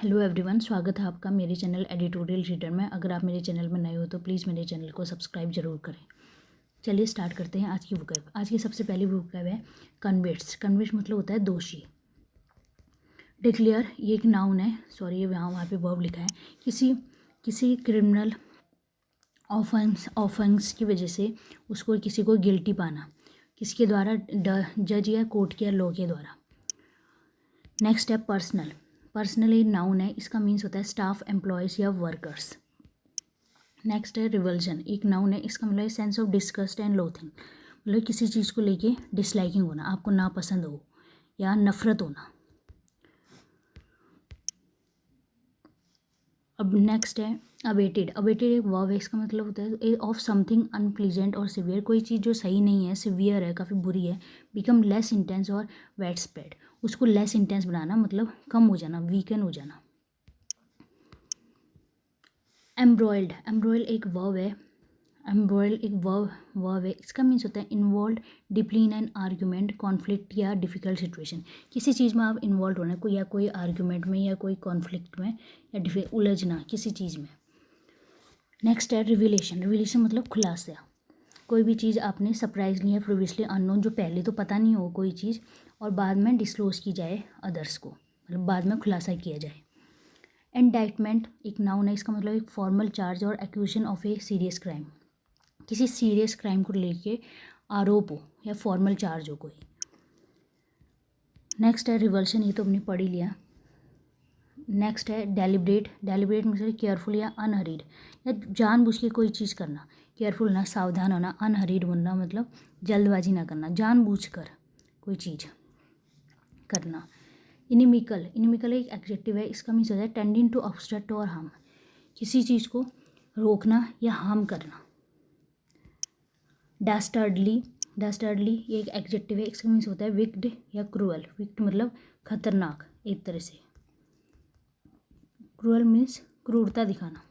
Hello everyone, स्वागत है आपका मेरे चैनल एडिटोरियल रीडर में। अगर आप मेरे चैनल में नए हो तो प्लीज़ मेरे चैनल को सब्सक्राइब जरूर करें। चलिए स्टार्ट करते हैं आज की वोकैब। आज की सबसे पहली वोकैब है कन्विक्ट्स। कन्विक्ट मतलब होता है दोषी। डिक्लेयर ये एक नाउन है, सॉरी ये वहाँ पे वर्ब लिखा है। किसी क्रिमिनल ऑफेंस की वजह से उसको किसी को गिल्टी पाना, किसके द्वारा? जज या कोर्ट के लॉ के द्वारा। नेक्स्ट है पर्सनल। पर्सनल एक नाउन है, इसका मीन्स होता है स्टाफ, एम्प्लॉयज़ या वर्कर्स। नेक्स्ट है रिवल्जन, एक नाउन है, इसका मतलब है sense of disgust and loathing, मतलब किसी चीज़ को लेके डिसलाइकिंग होना, आपको नापसंद हो या नफरत होना। अब नेक्स्ट है अबेटेड। अबेटेड एक वर्ब है, इसका मतलब होता है ऑफ समथिंग अनप्लीजेंट और सिवियर, कोई चीज़ जो सही नहीं है, सिवियर है, काफ़ी बुरी है। बिकम लेस इंटेंस और वेट स्प्रेड, उसको लेस इंटेंस बनाना मतलब कम हो जाना, वीकन हो जाना। एम्ब्रॉयल्ड, एम्ब्रॉयल एक वर्ब है। एम्ब्रॉयल एक वर्ब है, इसका मीन्स होता है involve deeply in an argument, conflict या डिफिकल्ट सिचुएशन। किसी चीज़ में आप इन्वॉल्व होना, कोई आर्ग्यूमेंट में या कोई कॉन्फ्लिक्ट में या उलझना किसी चीज़ में। नेक्स्ट है रिविलेशन। रिविलेशन मतलब खुलासा, कोई भी चीज़ आपने सरप्राइजली या प्रीवियसली अननोन, जो पहले तो पता नहीं हो कोई चीज़ और बाद में डिस्क्लोज की जाए अदर्स को, मतलब बाद में खुलासा किया जाए। इंडाइटमेंट एक नाउन है, इसका मतलब एक फॉर्मल चार्ज और accusation of a serious crime, किसी सीरियस क्राइम को लेके आरोप हो या फॉर्मल चार्ज हो कोई। नेक्स्ट है रिवल्शन, ये तो हमने पढ़ ही लिया। नेक्स्ट है डेलिब्रेट। डेलिब्रेट मतलब केयरफुल या अनहरीड, या जानबूझ के कोई चीज़ करना, केयरफुल होना, सावधान होना। अनहरीड बनना मतलब जल्दबाजी ना करना, जानबूझकर कोई चीज़ करना। इनिमिकल, इनिमिकल एक एडजेक्टिव है, इसका मीन्स होता है टेंडिंग टू ऑब्स्ट्रक्ट और हार्म, किसी चीज़ को रोकना या हार्म करना। डास्टर्डली, डास्टर्डली ये एक एडजेक्टिव है, इसका मीन्स होता है विक्ड या क्रूअल। विक्ड मतलब खतरनाक एक तरह से, क्रूअल मीन्स क्रूरता दिखाना।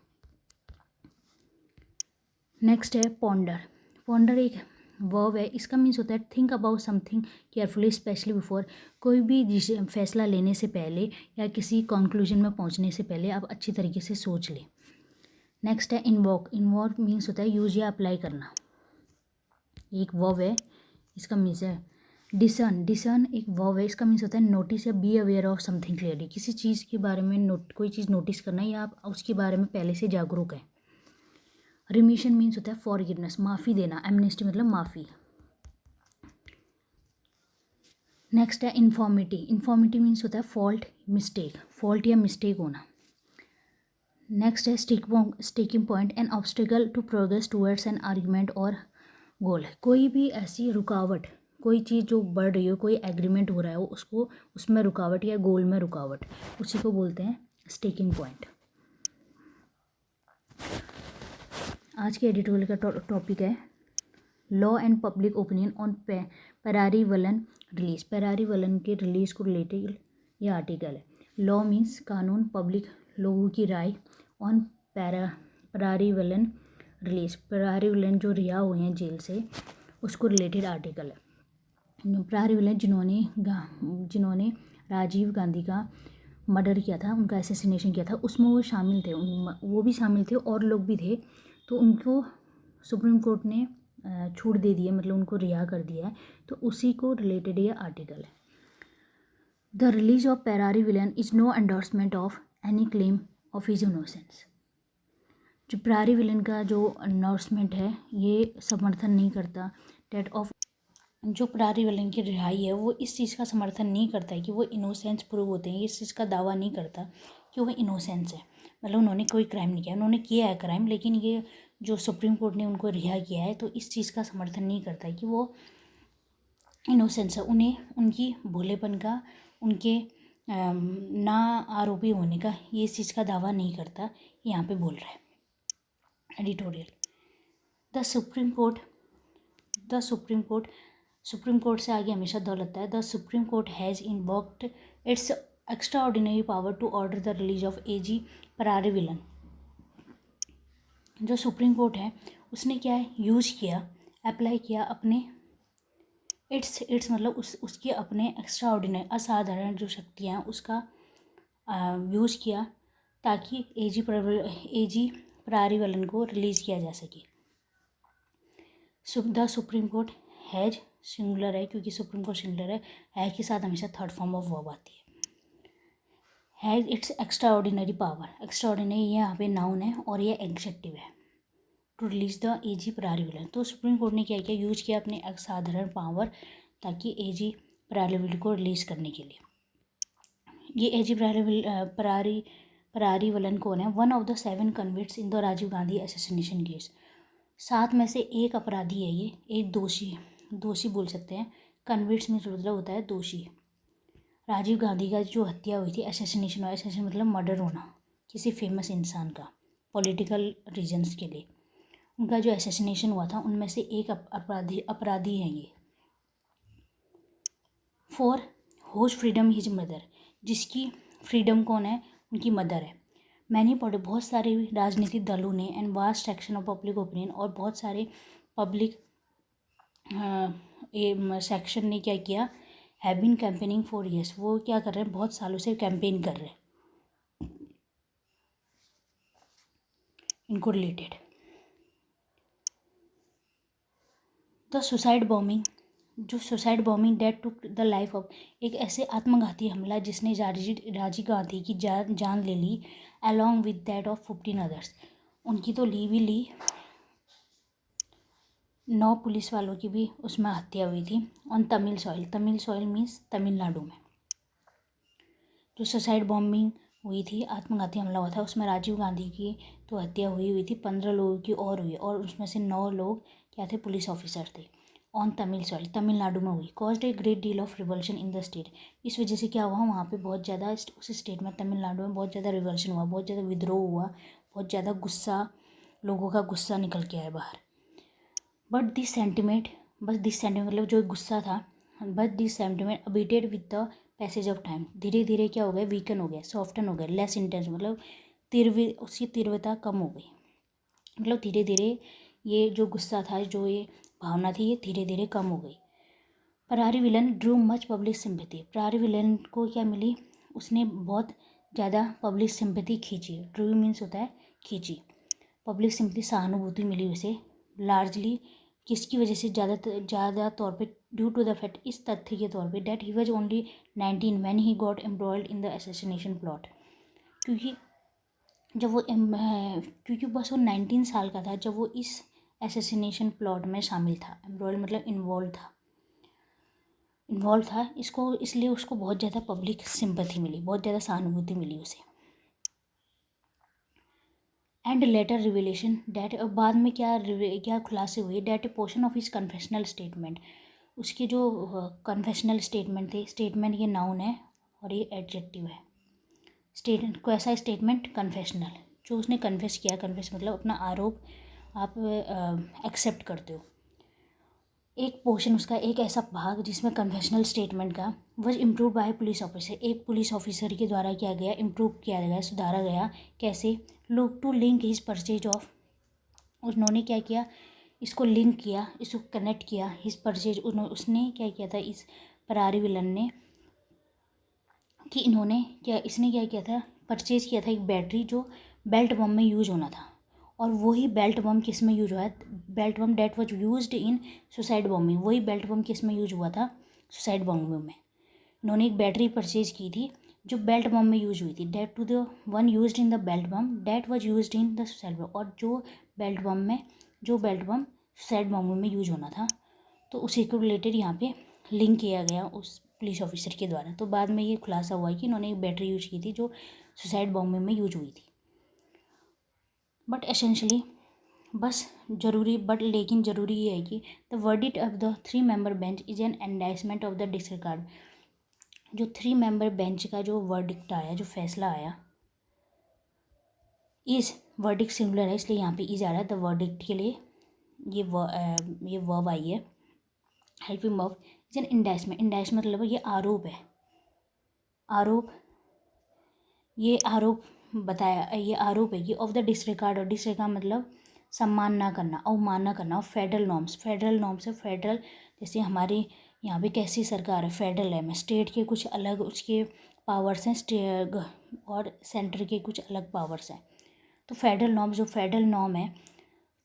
नेक्स्ट है पॉन्डर। पॉन्डर एक वर्ब है, इसका मीन्स होता है think about something carefully specially before, कोई भी फैसला लेने से पहले या किसी कंक्लूजन में पहुंचने से पहले आप अच्छी तरीके से सोच लें। नेक्स्ट है इन्वॉक। इन्वॉक मीन्स होता है यूज या अप्लाई करना, एक वर्ब है, इसका मीन्स है डिसन। डिसन एक वर्ब है, इसका मीन्स होता है नोटिस या be aware of something clearly, किसी चीज़ के बारे में कोई चीज़ नोटिस करना या आप उसके बारे में पहले से जागरूक हैं। रिमिशन मीन्स होता है फॉरगिवनेस, माफ़ी देना। एमनेस्टी मतलब माफ़ी। नेक्स्ट है इन्फॉर्मिटी। इन्फॉर्मिटी मीन्स होता है फॉल्ट, मिस्टेक, फॉल्ट या मिस्टेक होना। नेक्स्ट है sticking point, an obstacle to progress towards an argument और गोल, कोई भी ऐसी रुकावट, कोई चीज़ जो बढ़ रही हो, कोई एग्रीमेंट हो रहा है उसको, उसमें रुकावट या गोल में रुकावट, उसी को बोलते हैं स्टिकिंग पॉइंट। आज के एडिटोरियल का टॉपिक है law and public opinion on Perarivalan release. Perarivalan के रिलीज़ को रिलेटेड ये आर्टिकल है। लॉ मीन्स कानून, पब्लिक लोगों की राय, ऑन पेरारीवलन रिलीज, पेरारीवलन जो रिहा हुए हैं जेल से, उसको रिलेटेड आर्टिकल है। पेरारीवलन जिन्होंने राजीव गांधी का मर्डर किया था, उनका असैसिनेशन किया था, उसमें वो शामिल थे, वो भी शामिल थे और लोग भी थे, तो उनको सुप्रीम कोर्ट ने छूट दे दी है, मतलब उनको रिहा कर दिया है, तो उसी को रिलेटेड ये आर्टिकल है। The release of Perarivalan is no endorsement of any claim of his innocence. जो पेरारीवलन का जो एंडोर्समेंट है ये समर्थन नहीं करता डेट ऑफ, जो पेरारीवलन की रिहाई है वो इस चीज़ का समर्थन नहीं करता है कि वो इनोसेंस प्रूव होते हैं, इस चीज़ का दावा नहीं करता कि वो इनोसेंस है, मतलब उन्होंने कोई क्राइम नहीं किया। उन्होंने किया है क्राइम, लेकिन ये जो सुप्रीम कोर्ट ने उनको रिहा किया है तो इस चीज़ का समर्थन नहीं करता है कि वो इनोसेंस है। उन्हें उनकी भोलेपन का, उनके ना आरोपी होने का, ये इस चीज़ का दावा नहीं करता, यहाँ पे बोल रहा है editorial. The Supreme Court Supreme Court से आगे हमेशा द लगता है। The Supreme Court has invoked its extraordinary power to order the release of AG Perarivalan. जो सुप्रीम कोर्ट है उसने क्या है यूज किया, अप्लाई किया अपने इट्स मतलब उसकी अपने एक्स्ट्रा ऑर्डिनरी असाधारण जो शक्तियाँ हैं उसका यूज़ किया ताकि एजी परारीवलन को रिलीज़ किया जा सके। The Supreme court has singular है, क्योंकि सुप्रीम कोर्ट सिंगुलर है के साथ हमेशा थर्ड फॉर्म ऑफ वर्ब आती है। Has its extraordinary power, extra ordinary ये यहाँ पे नाउन है और ये एडजेक्टिव है, टू रिलीज द एजी परारीवलन। तो सुप्रीम कोर्ट ने क्या किया, यूज़ किया अपने असाधारण पावर ताकि एजी परारीवलन को रिलीज़ करने के लिए। ये एजी परारीवलन कौन है? One of the 7 convicts in the Rajiv Gandhi assassination case. 7 में से एक अपराधी है ये, एक दोषी बोल सकते हैं। कन्विक्ट्स में मतलब होता है दोषी। राजीव गांधी का जो हत्या हुई थी, असैसिनेशन हुआ, असैसिनेशन मतलब मर्डर होना किसी फेमस इंसान का पॉलिटिकल रीजन्स के लिए, उनका जो असैसिनेशन हुआ था उनमें से एक अपराधी है ये। For whose freedom his mother, जिसकी फ्रीडम कौन है? उनकी मदर है। मैंने पढ़े बहुत सारे राजनीतिक दलों ने and vast section of public opinion, और बहुत सारे पब्लिक सेक्शन ने क्या किया, have been campaigning for years, वो क्या कर रहे हैं, बहुत सालों से कैंपेन कर रहे हैं इनको रिलेटेड। द सुसाइड बॉम्बिंग, जो suicide bombing that took the life of, एक ऐसे आत्मघाती हमला जिसने राजीव गांधी की जान ले ली, along with that of 15 others, उनकी तो ली भी ली, 9 पुलिस वालों की भी उसमें हत्या हुई थी। On Tamil soil means Tamil Nadu में जो सुसाइड बॉम्बिंग हुई थी, आत्मघाती हमला हुआ था, उसमें राजीव गांधी की तो हत्या हुई थी, 15 लोगों की और हुई, और उसमें से 9 लोग क्या थे, पुलिस ऑफिसर थे। ऑन तमिल सॉइल, तमिलनाडु में हुई। Caused a great deal of revolution in the state, इस वजह से क्या हुआ, वहाँ पे बहुत ज़्यादा उस स्टेट में, तमिलनाडु में बहुत ज़्यादा रिवॉल्यूशन हुआ, बहुत ज़्यादा विद्रोह हुआ, बहुत ज़्यादा गुस्सा, लोगों का गुस्सा निकल के आया बाहर। बट दिस सेंटिमेंट मतलब जो गुस्सा था, but this sentiment abated with the passage of time, धीरे धीरे क्या हो गया, वीकन हो गया, सॉफ्टन हो गया, लेस इंटेंस, मतलब उसकी तीव्रता कम हो गई, मतलब धीरे धीरे ये जो गुस्सा था, जो ये भावना थी, ये धीरे धीरे कम हो गई। Perarivalan drew much public sympathy, Perarivalan को क्या मिली, उसने बहुत ज़्यादा पब्लिक सिंपैथी खींची। ड्रू मीन्स होता है खींची, पब्लिक सिंपैथी सहानुभूति मिली उसे, लार्जली किसकी वजह से, ज़्यादा तौर पे ड्यू टू द फैक्ट, इस तथ्य के तौर पे, that he was only 19 when he got embroiled in the assassination plot, क्योंकि जब वो क्योंकि बस वो 19 साल का था जब वो इस असैसिनेशन प्लॉट में शामिल था। एम्ब्रॉयड मतलब इन्वॉल्व था इसको, इसलिए उसको बहुत ज़्यादा पब्लिक सिंपैथी मिली, बहुत ज़्यादा सहानुभूति मिली उसे। एंड लेटर रिविलेशन डैट, बाद में क्या खुलासे हुए, that A portion of his confessional statement, उसके जो कन्फेशनल स्टेटमेंट थे, स्टेटमेंट ये नाउन है और ये एडजेक्टिव है। स्टेटमेंट कैसा स्टेटमेंट, कन्फेशनल, जो उसने कन्फेस किया, कन्फेस मतलब अपना आरोप आप एक्सेप्ट करते हो। एक पोर्शन उसका, एक ऐसा भाग जिसमें कन्फेशनल स्टेटमेंट का was improve bye police officer, एक पुलिस ऑफिसर के द्वारा किया गया, इम्प्रूव किया गया, सुधारा गया। कैसे? लोग to link his purchase of, उन्होंने क्या किया, इसको लिंक किया, इसको कनेक्ट किया, हिज परचेज, उसने क्या किया था, इस परारी विलन ने कि इसने क्या किया था, परचेज किया था एक बैटरी जो बेल्ट बम में यूज होना था, और वही बेल्ट बम किस में यूज हुआ है, belt bomb that was used in suicide bombing, वही बेल्ट बम किस में यूज हुआ था, सुसाइड बॉम्बिंग में। इन्होंने एक बैटरी परचेज की थी जो बेल्ट बम में यूज हुई थी, that to the one used in the belt bomb that was used in the suicide bomb, और जो बेल्ट बम सुसाइड बॉम्बिंग में यूज होना था, तो उसी को रिलेटेड यहाँ पे लिंक किया गया उस पुलिस ऑफिसर के द्वारा। तो बाद में ये खुलासा हुआ कि इन्होंने एक बैटरी यूज की थी जो सुसाइड बॉम्बिंग में यूज हुई थी। बट एसेंशली लेकिन ज़रूरी ये है कि the verdict of the 3 member bench is an endorsement of the disregard, जो 3 मेंबर बेंच का जो वर्डिक्ट आया, जो फैसला आया, इस वर्डिक्ट सिंगुलर है इसलिए यहाँ पे इज आ रहा है, द वर्डिक्ट के लिए ये वर्ब आई है, हेल्पिंग वर्ब इज एन इंडाइसमेंट, इंडाइसमेंट मतलब ये आरोप है, ये आरोप बताया, ये आरोप है कि ऑफ द डिसरिगार्ड, और डिसरिगार्ड मतलब सम्मान ना करना, अवमानना करना, और फेडरल नॉर्म्स है, फेडरल जैसे हमारे यहाँ पे कैसी सरकार है, फेडरल है, में स्टेट के कुछ अलग उसके पावर्स हैं और सेंटर के कुछ अलग पावर्स हैं। तो फेडरल नॉर्म, जो फेडरल नॉर्म है,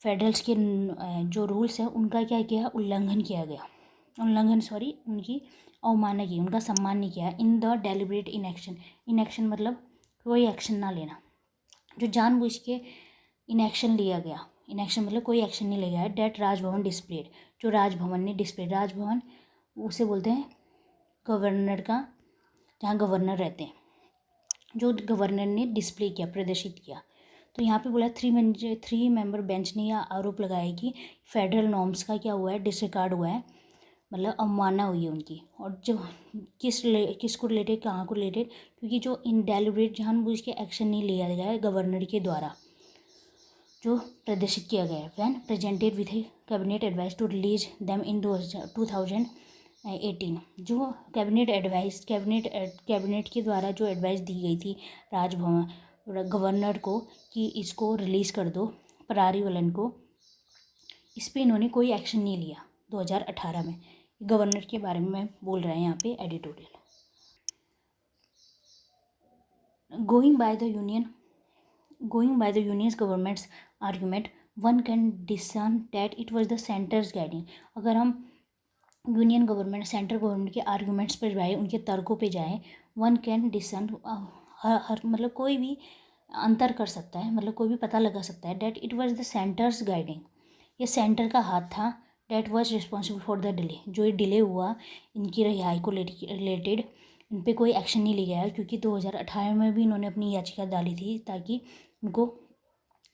फेडरल्स के जो रूल्स हैं उनका क्या किया, उल्लंघन किया गया, उनकी अवमानना की, उनका सम्मान नहीं किया। In the deliberate inaction, inaction मतलब कोई एक्शन ना लेना, जो जानबूझ के इनएक्शन लिया गया, इनएक्शन मतलब कोई एक्शन नहीं लिया गया। डेट राजभवन डिस्प्लेड, जो राजभवन ने डिस्प्ले, राजभवन उसे बोलते हैं गवर्नर का, जहाँ गवर्नर रहते हैं, जो गवर्नर ने डिस्प्ले किया, प्रदर्शित किया। तो यहाँ पे बोला 3 मेंबर बेंच ने यह आरोप लगाया कि फेडरल नॉर्म्स का क्या हुआ है, डिसरिगार्ड हुआ है, मतलब अवमानना हुई है उनकी। और जो किसको रिलेटेड, कहाँ को रिलेटेड, क्योंकि जो इनडेलिब्रेट जानबूझ के एक्शन नहीं लिया गया है गवर्नर के द्वारा, जो प्रदर्शित किया गया है। When presented with a cabinet advice to release them in 2018, जो कैबिनेट के द्वारा जो एडवाइस दी गई थी राजभवन गवर्नर को कि इसको रिलीज़ कर दो, परारी वलन को, इस पर इन्होंने कोई एक्शन नहीं लिया 2018 में। गवर्नर के बारे में बोल रहे हैं यहाँ पे editorial. Going by the union's government's argument, one can discern that it was the center's guiding। अगर हम यूनियन गवर्नमेंट, सेंट्रल गवर्नमेंट के आर्गूमेंट्स पर जाए, उनके तर्कों पे जाए, वन कैन डिसर्न, हर मतलब कोई भी अंतर कर सकता है, मतलब कोई भी पता लगा सकता है, that it was the centre's guiding, ये सेंटर का हाथ था। That was responsible for the delay, जो ये डिले हुआ इनकी रिहाई को रिलेटेड, इन पर कोई एक्शन नहीं लिया गया, क्योंकि 2018 में भी इन्होंने अपनी याचिका डाली थी ताकि उनको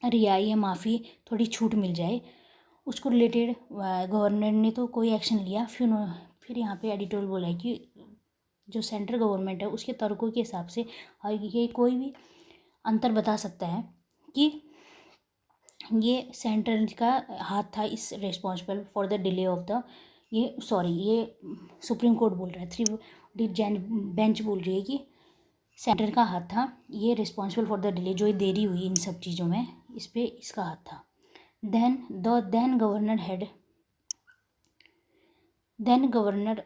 रिहाई या माफ़ी, थोड़ी छूट मिल जाए, उसको रिलेटेड गवर्नर ने तो कोई एक्शन लिया। फिर यहाँ पे एडिटोरियल बोला है कि जो सेंट्रल गवर्नमेंट है उसके तर्कों के हिसाब से ये कोई भी अंतर बता सकता है कि ये सेंट्रल का हाथ था, इस responsible for the delay of the, ये सुप्रीम कोर्ट बोल रहा है, 3 बेंच बोल रही है कि सेंटर का हाथ था, ये रिस्पॉन्सिबल फॉर द डिले, जो ये देरी हुई इन सब चीज़ों में, इस पर इसका हाथ था। देन गवर्नर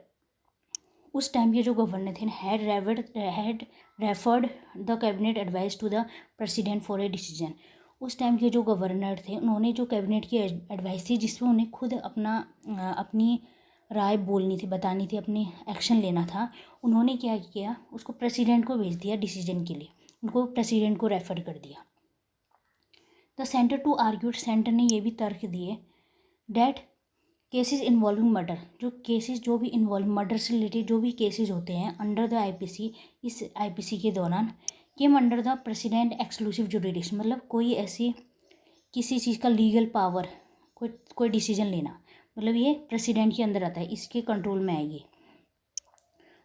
उस टाइम के जो गवर्नर थे had referred the cabinet advice to the president for a decision. उस टाइम के जो गवर्नर थे उन्होंने जो कैबिनेट की एडवाइस थी, जिसमें उन्हें खुद अपनी राय बोलनी थी, बतानी थी, अपनी एक्शन लेना था, उन्होंने क्या किया, उसको प्रेसिडेंट को भेज दिया डिसीजन के लिए, उनको प्रेसिडेंट को रेफर कर दिया। The centre too argued, centre ने ये भी तर्क दिए डैट केसेस इन्वॉल्विंग मर्डर, जो भी इन्वॉल्व मर्डर से रिलेटेड जो भी केसेस होते हैं अंडर द आईपीसी, इस आईपीसी के दौरान came under the president exclusive jurisdiction, मतलब कोई ऐसी किसी चीज़ का लीगल पावर, कोई डिसीजन लेना, मतलब ये प्रेसिडेंट के अंदर आता है, इसके कंट्रोल में आएगी।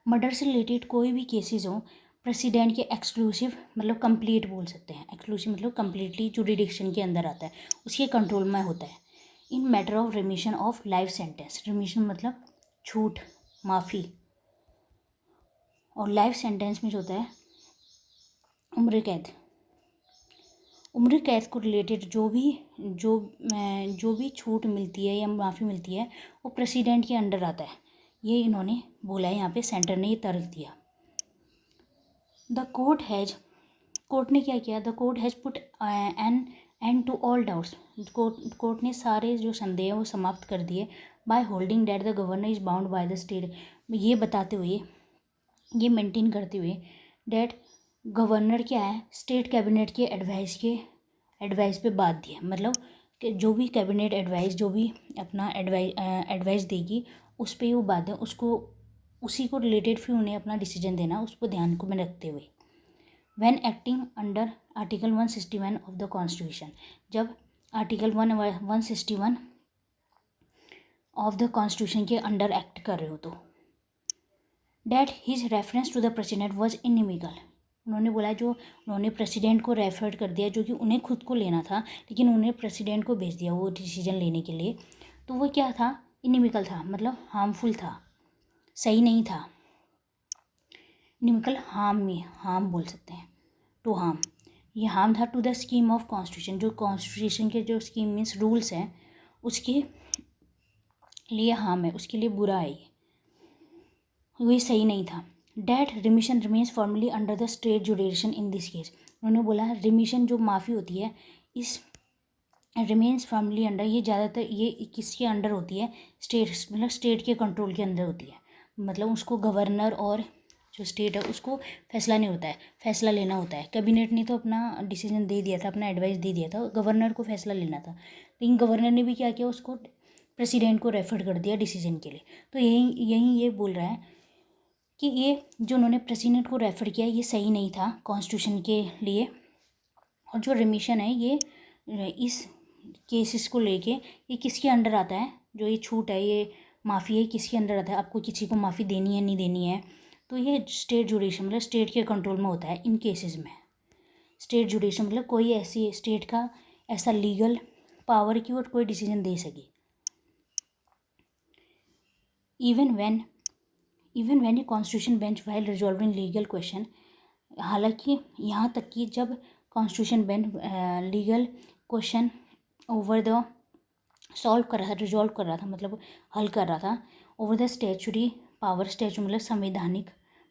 मर्डर से रिलेटेड कोई भी केसेस हो, प्रेसिडेंट के एक्सक्लूसिव मतलब कंप्लीट बोल सकते हैं, एक्सक्लूसिव मतलब कंप्लीटली जुडिडिक्शन के अंदर आता है, उसके कंट्रोल में होता है। इन matter of remission of life sentence, remission मतलब छूट, माफ़ी, और लाइफ सेंटेंस में जो होता है उम्र कैद को रिलेटेड जो भी छूट मिलती है या माफ़ी मिलती है वो प्रेसिडेंट के अंडर आता है, ये इन्होंने बोला है यहाँ पे, सेंटर ने ये तर्क दिया। द कोर्ट ने क्या किया, the court has put an end to all doubts, court ने सारे जो संदेह हैं वो समाप्त कर दिए। By holding that the governor is bound by the state, ये बताते हुए, ये मेंटेन करते हुए डैट गवर्नर क्या है, स्टेट कैबिनेट के एडवाइस पे बाध्य है, मतलब कि जो भी कैबिनेट एडवाइस, जो भी अपना एडवाइस देगी उस पर वो बाध्य है, उसको उसी को रिलेटेड फिर उन्हें अपना डिसीजन देना, उसको ध्यान को में रखते हुए। When acting under article 161 of the constitution, जब आर्टिकल 161 ऑफ द कॉन्स्टिट्यूशन के अंडर एक्ट कर रहे हो तो। That his reference to the president was inimical, उन्होंने बोला जो उन्होंने प्रेसिडेंट को रेफर कर दिया, जो कि उन्हें खुद को लेना था, लेकिन उन्हें प्रेसिडेंट को भेज दिया वो डिसीजन लेने के लिए, तो वो क्या था, इनइमिकल था, मतलब हार्मफुल था, सही नहीं था। इनइमिकल हार्म बोल सकते हैं, टू हार्म, ये हार्म था to the scheme of constitution, जो कॉन्स्टिट्यूशन के जो स्कीम मीन्स रूल्स हैं उसके लिए हार्म है, उसके लिए बुरा है, ये सही नहीं था। That remission remains formally under the state जुडिशन in this case. उन्होंने बोला रिमिशन जो माफ़ी होती है इस रिमेन्स फॉर्मली अंडर, ये ज़्यादातर ये किसके अंडर होती है, स्टेट, मतलब स्टेट के कंट्रोल के अंदर होती है। मतलब उसको गवर्नर और जो स्टेट है उसको फैसला नहीं होता है, फैसला लेना होता है। कैबिनेट ने तो अपना डिसीजन दे दिया था, अपना एडवाइस दे दिया था, गवर्नर को फैसला लेना था, लेकिन गवर्नर ने भी क्या किया, उसको प्रेसिडेंट को रेफर कर दिया डिसीजन के लिए। तो यही यही ये बोल रहा है कि ये जो उन्होंने प्रेसिडेंट को रेफर किया ये सही नहीं था कॉन्स्टिट्यूशन के लिए। और जो रिमिशन है ये इस केसेस को लेके ये किसके अंडर आता है, जो ये छूट है, ये माफ़ी है, किसके अंदर आता है, आपको किसी को माफ़ी देनी है नहीं देनी है, तो ये स्टेट जुडिशन मतलब स्टेट के कंट्रोल में होता है इन केसेस में। स्टेट जुडिशन मतलब कोई ऐसी स्टेट का ऐसा लीगल पावर की और कोई डिसीजन दे सके। Even when a constitution bench while resolving legal question, हालांकि यहाँ तक कि जब constitution bench legal question over the solve कर रहा था, रिजॉल्व कर रहा था, मतलब हल कर रहा था, over the statutory power, statue मतलब संवैधानिक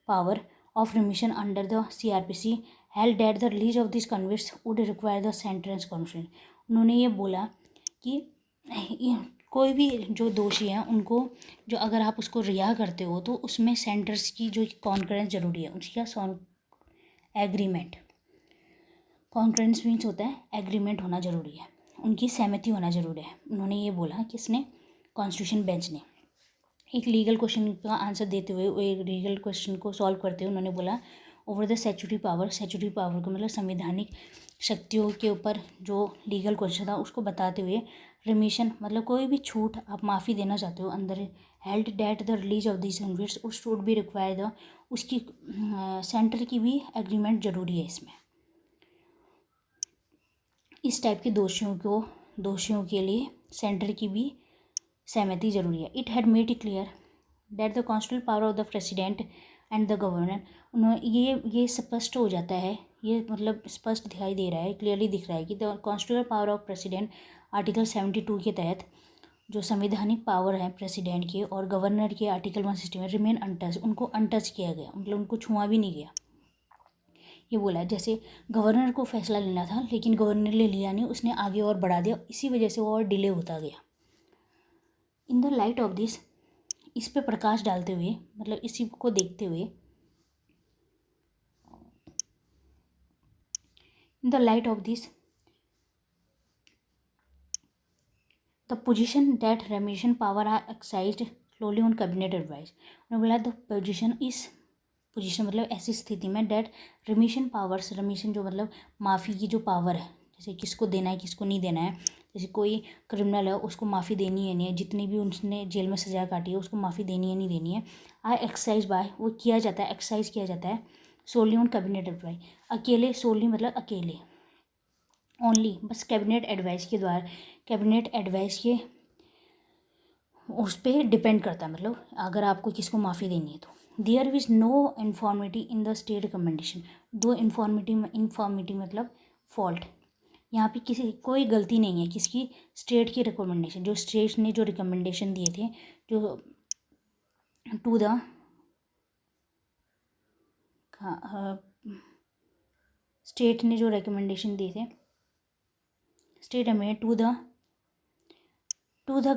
power of remission under the CRPC held that the release of this convicts would require the sentence conference. उन्होंने ये बोला कि कोई भी जो दोषी हैं उनको, जो अगर आप उसको रिहा करते हो तो उसमें सेंटर्स की जो कॉन्करेंस जरूरी है, उसका एग्रीमेंट, कॉन्करेंस मीन्स होता है एग्रीमेंट होना जरूरी है, उनकी सहमति होना जरूरी है। उन्होंने ये बोला किसने, कॉन्स्टिट्यूशन बेंच ने। एक लीगल क्वेश्चन का आंसर देते हुए, एक लीगल क्वेश्चन को सॉल्व करते हुए उन्होंने बोला ओवर द स्टैट्यूटरी पावर को मतलब संवैधानिक शक्तियों के ऊपर जो लीगल क्वेश्चन था उसको बताते हुए, रिमिशन मतलब कोई भी छूट आप माफ़ी देना चाहते हो अंदर, held that the release of this convicts उस शुड बी रिक्वायर द, उसकी सेंटर की भी एग्रीमेंट जरूरी है इसमें। इस टाइप के दोषियों के लिए सेंटर की भी सहमति जरूरी है। It had made it clear that the constitutional power of the president and the governor, उन्होंने ये स्पष्ट हो जाता है, ये मतलब स्पष्ट दिखाई दे रहा है, क्लियरली दिख रहा है कि the constitutional power of president article 72 के तहत जो संवैधानिक पावर है प्रेसिडेंट के और गवर्नर के आर्टिकल 160 में रिमेन अनटच, उनको अनटच किया गया, मतलब उनको छुआ भी नहीं गया। ये बोला जैसे गवर्नर को फैसला लेना था लेकिन गवर्नर ने लिया नहीं, उसने आगे और बढ़ा दिया, इसी वजह से वो और डिले होता गया। इन द लाइट ऑफ दिस, इस पे प्रकाश डालते हुए, मतलब इसी को देखते हुए, in the light of this the position that remission power are exercised solely on cabinet advice. उन्होंने बोला द पोजिशन, इस पोजीशन मतलब ऐसी स्थिति में डेट रिमिशन पावर्स, रिमिशन जो मतलब माफ़ी की जो पावर है, जैसे किसको देना है किसको नहीं देना है, जैसे कोई क्रिमिनल है उसको माफ़ी देनी है नहीं है, जितनी भी उसने जेल में सजा काटी है उसको माफ़ी देनी है नहीं देनी है, आई एक्सरसाइज बाय, वो किया जाता है, एक्सरसाइज किया जाता है सोली ऑन कैबिनेट एडवाइस, अकेले, सोली मतलब अकेले, ओनली बस कैबिनेट एडवाइस के द्वारा, कैबिनेट एडवाइस के उस पर डिपेंड करता है, मतलब अगर आपको किसको माफ़ी देनी है तो। There is no infirmity in the state recommendation, दो इन्फॉर्मिटी मतलब फॉल्ट, यहाँ पे किसी कोई गलती नहीं है किसकी, स्टेट की रिकमेंडेशन, जो स्टेट ने जो रिकमेंडेशन दिए थे, जो टू द स्टेट ने जो रिकमेंडेशन दिए थे, स्टेट में to the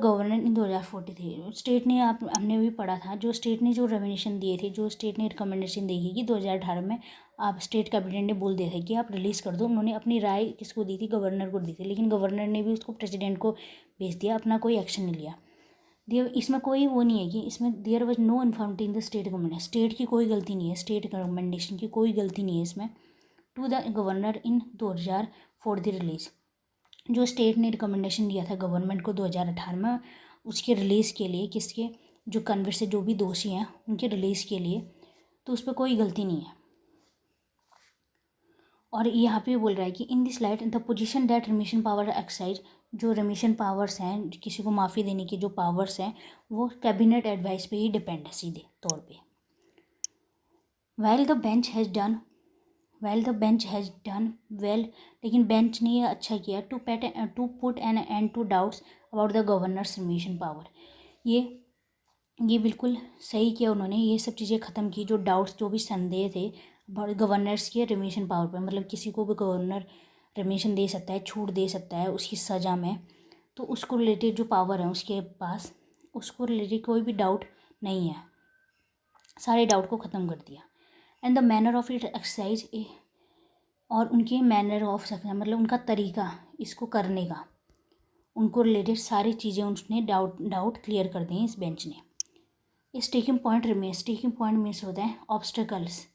governor in 2043, state ने, आप हमने भी पढ़ा था, जो स्टेट ने जो रेवोल्यूशन दिए थे, जो स्टेट ने रिकमेंडेशन दी कि 2018 में आप स्टेट कैबिनेट ने बोल दिया था कि आप रिलीज़ कर दो, उन्होंने अपनी राय किसको दी थी, गवर्नर को दी थी, लेकिन गवर्नर ने भी उसको प्रेसिडेंट को भेज दिया, अपना कोई एक्शन नहीं लिया। इसमें कोई वो नहीं है कि इसमें there was no infirmity in the state recommendation, state की कोई गलती नहीं है, स्टेट रिकमेंडेशन की कोई गलती नहीं है इसमें। To the governor in 2004 the release, जो स्टेट ने रिकमेंडेशन दिया था गवर्नमेंट को 2018 में, उसके रिलीज़ के लिए, किसके, जो कन्विक्ट से जो भी दोषी हैं उनके रिलीज़ के लिए, तो उस पर कोई गलती नहीं है। और यहाँ पे बोल रहा है कि in this light the position that remission power excise, जो रिमिशन पावर्स हैं, किसी को माफ़ी देने की जो पावर्स हैं, वो कैबिनेट एडवाइस पे ही डिपेंड है सीधे तौर पे। While the bench has done well, लेकिन बेंच ने यह अच्छा किया to put an end to doubts about the governor's remission power, ये ये बिल्कुल सही किया उन्होंने, ये सब चीज़ें ख़त्म की, जो डाउट्स जो भी संदेह थे गवर्नर्स के रिमेशन पावर पर, मतलब किसी को भी गवर्नर रिमेशन दे सकता है, छूट दे सकता है उसकी सज़ा में, तो उसको रिलेटेड जो पावर है उसके पास, उसको रिलेटेड कोई भी डाउट नहीं है, सारे डाउट को ख़त्म कर दिया। And the manner of it exercise, और उनके मैनर ऑफ मतलब उनका तरीका इसको करने का, उनको रिलेटेड सारी चीज़ें उसने डाउट क्लियर कर दी इस बेंच ने। इस टेकिंग पॉइंट मीन्स होता है ऑब्स्टेकल्स,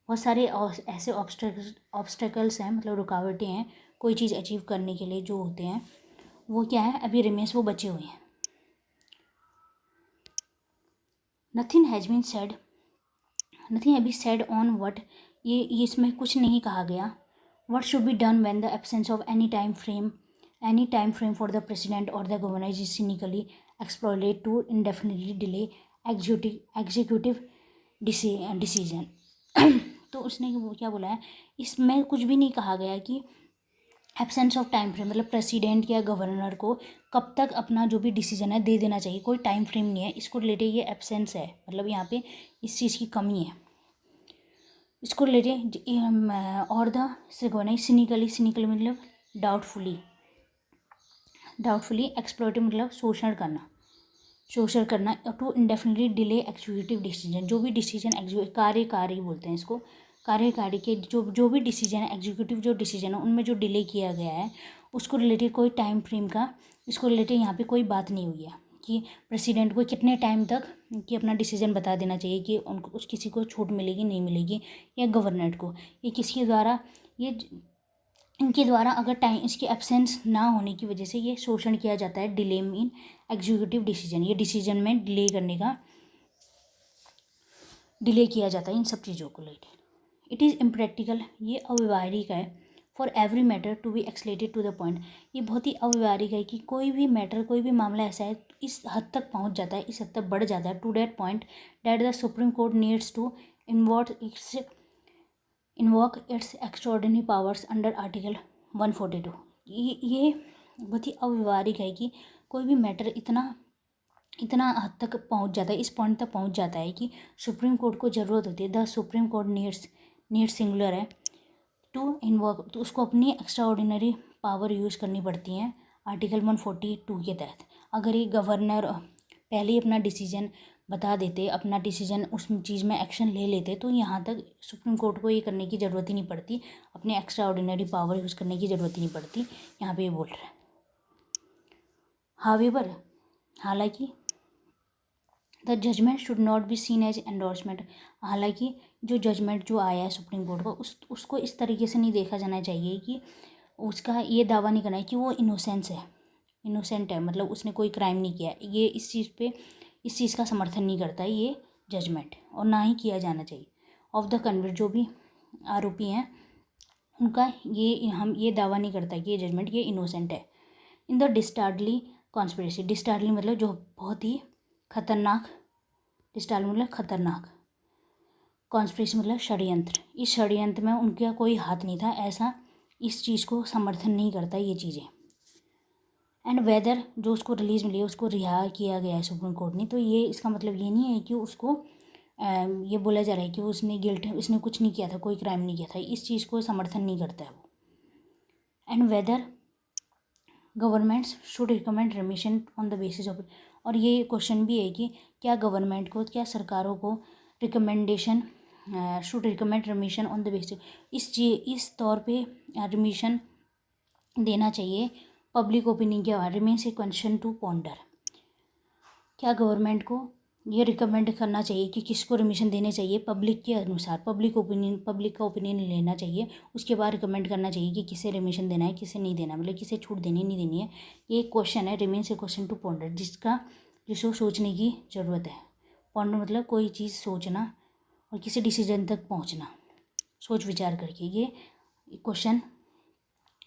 बहुत सारे ऐसे ऑब्स्टेकल्स हैं, मतलब रुकावटें हैं कोई चीज़ अचीव करने के लिए जो होते हैं, वो क्या है, अभी रिमेन्स वो बचे हुए हैं। Nothing has been said, nothing has been said on what, ये इसमें कुछ नहीं कहा गया, what should be done when the absence of any time frame for the president और the governor is cynically exploited to indefinitely delay executive decision. तो उसने वो क्या बोला है, इसमें कुछ भी नहीं कहा गया कि एब्सेंस ऑफ टाइम फ्रेम, मतलब प्रेसिडेंट या गवर्नर को कब तक अपना जो भी डिसीजन है दे देना चाहिए, कोई टाइम फ्रेम नहीं है इसको रिलेटेड, ये एब्सेंस है, मतलब यहाँ पे इस चीज़ की कमी है इसको रिलेटेड। और द सिनिकली मतलब डाउटफुली एक्सप्लॉइटिव मतलब शोषण करना to indefinitely delay executive decision, जो भी डिसीजन कार्यकारी बोलते हैं इसको, कार्यकारी के जो भी डिसीजन है, एग्जीक्यूटिव जो डिसीजन है उनमें जो डिले किया गया है उसको रिलेटेड कोई टाइम फ्रेम का, इसको रिलेटेड यहाँ पे कोई बात नहीं हुई है कि प्रेसिडेंट को कितने टाइम तक कि अपना डिसीजन बता देना चाहिए कि उनको किसी को छूट मिलेगी नहीं मिलेगी, या गवर्नर को, ये किसके द्वारा, ये इनके द्वारा अगर टाइम इसके एब्सेंस ना होने की वजह से ये शोषण किया जाता है, डिले इन एग्जीक्यूटिव डिसीजन, ये डिसीजन में डिले किया जाता है इन सब चीज़ों को लेकर। इट इज़ इम्प्रैक्टिकल, ये अव्यवहारिक है, for every matter to be escalated to the point, ये बहुत ही अव्यवहारिक है कि कोई भी मैटर कोई भी मामला ऐसा है इस हद तक पहुंच जाता है, इस हद तक बढ़ जाता है, to that point that the Supreme Court needs to invoke its extraordinary powers under article 142। ये बहुत ही अव्यवहारिक है कि कोई भी मैटर इतना हद तक पहुंच जाता है, इस पॉइंट तक पहुंच जाता है कि सुप्रीम कोर्ट को ज़रूरत होती है, the Supreme Court needs singular है टू इन्वॉक, तो उसको अपनी एक्स्ट्रा ऑर्डिनरी पावर यूज़ करनी पड़ती हैं आर्टिकल 142 के तहत। अगर ये गवर्नर पहले ही अपना डिसीजन बता देते, अपना डिसीजन उस चीज़ में एक्शन ले लेते, तो यहाँ तक सुप्रीम कोर्ट को ये करने की ज़रूरत ही नहीं पड़ती, अपने एक्स्ट्रा ऑर्डिनरी पावर यूज़ करने की ज़रूरत ही नहीं पड़ती, यहाँ पे ये बोल रहा है। हावेवर, हालांकि the judgement should not be seen as endorsement, हालांकि जो जजमेंट जो आया है सुप्रीम कोर्ट का उसको इस तरीके से नहीं देखा जाना चाहिए कि उसका ये दावा नहीं करना है कि वो इनोसेंट है, मतलब उसने कोई क्राइम नहीं किया, ये इस चीज़ का समर्थन नहीं करता है ये जजमेंट, और ना ही किया जाना चाहिए। ऑफ द कन्विक्ट, जो भी आरोपी हैं उनका ये दावा नहीं करता कि ये जजमेंट ये इनोसेंट है। इन द डिस्टार्डली कॉन्स्पिरेसी, डिस्टार्डली मतलब जो बहुत ही खतरनाक, डिस्टार्डली मतलब खतरनाक, कॉन्स्पिरेसी मतलब षड्यंत्र, इस षड्यंत्र में उनका कोई हाथ नहीं था, ऐसा इस चीज़ को समर्थन नहीं करता ये चीज़ें। एंड वेदर, जो उसको रिलीज मिली है उसको रिहा किया गया है सुप्रीम कोर्ट ने, तो ये इसका मतलब ये नहीं है कि उसको ये बोला जा रहा है कि उसने कुछ नहीं किया था, कोई क्राइम नहीं किया था, इस चीज़ को समर्थन नहीं करता है वो। And whether governments should recommend remission on the basis of, और ये क्वेश्चन भी है कि क्या सरकारों को recommendation should recommend remission on the basis, इस तौर पे रिमिशन देना चाहिए पब्लिक ओपिनियन के बारे में, से क्वेश्चन टू पॉन्डर, क्या गवर्नमेंट को ये रिकमेंड करना चाहिए कि किसको रिमिशन देने चाहिए पब्लिक के अनुसार, पब्लिक का ओपिनियन लेना चाहिए, उसके बाद रिकमेंड करना चाहिए कि किसे रिमिशन देना है किसे नहीं देना, मतलब किसे छूट देनी नहीं देनी है। ये एक क्वेश्चन है, रिमेन से क्वेश्चन टू पॉन्डर, जिसको सोचने की ज़रूरत है। पॉन्डर मतलब कोई चीज़ सोचना और किसी डिसीजन तक पहुँचना सोच विचार करके, ये क्वेश्चन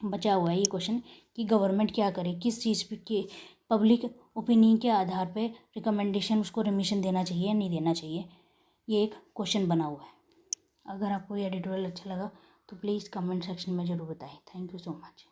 बचा हुआ है, ये क्वेश्चन कि गवर्नमेंट क्या करे, किस चीज़ के पब्लिक ओपिनियन के आधार पे रिकमेंडेशन उसको रिमिशन देना चाहिए या नहीं देना चाहिए, ये एक क्वेश्चन बना हुआ है। अगर आपको ये एडिटोरियल अच्छा लगा तो प्लीज़ कमेंट सेक्शन में ज़रूर बताएं। Thank you so much.